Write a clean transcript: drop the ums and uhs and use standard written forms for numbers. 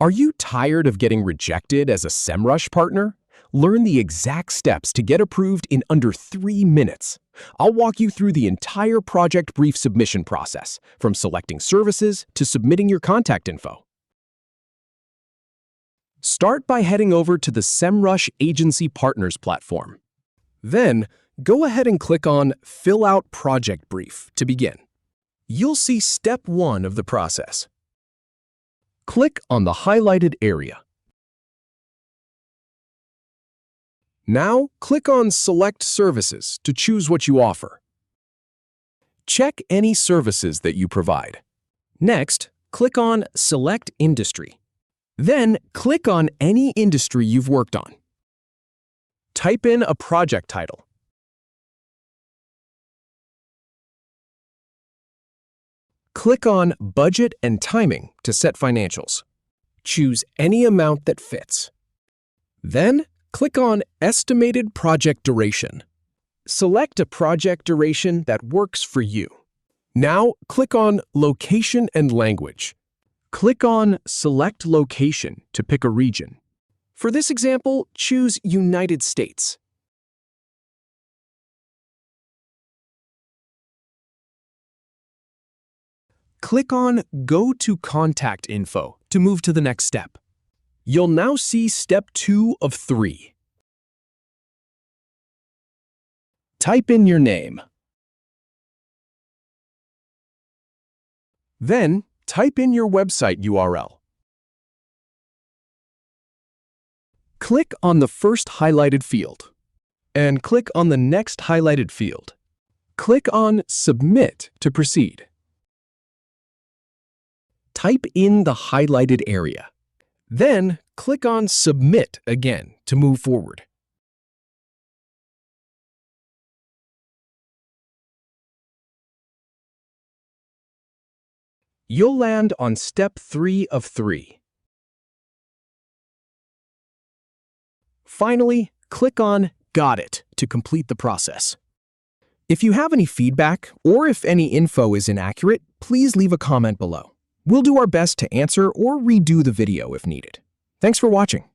Are you tired of getting rejected as a Semrush partner? Learn the exact steps to get approved in under 3 minutes. I'll walk you through the entire project brief submission process, from selecting services to submitting your contact info. Start by heading over to the Semrush Agency Partners platform. Then, go ahead and click on Fill Out Project Brief to begin. You'll see Step 1 of the process. Click on the highlighted area. Now, click on Select Services to choose what you offer. Check any services that you provide. Next, click on Select Industry. Then, click on any industry you've worked on. Type in a project title. Click on Budget and Timing to set financials. Choose any amount that fits. Then, click on Estimated Project Duration. Select a project duration that works for you. Now, click on Location and Language. Click on Select Location to pick a region. For this example, choose United States. Click on Go to Contact Info to move to the next step. You'll now see Step 2 of 3. Type in your name. Then, type in your website URL. Click on the first highlighted field, and click on the next highlighted field. Click on Submit to proceed. Type in the highlighted area. Then, click on Submit again to move forward. You'll land on Step 3 of 3. Finally, click on Got It to complete the process. If you have any feedback or if any info is inaccurate, please leave a comment below. We'll do our best to answer or redo the video if needed. Thanks for watching.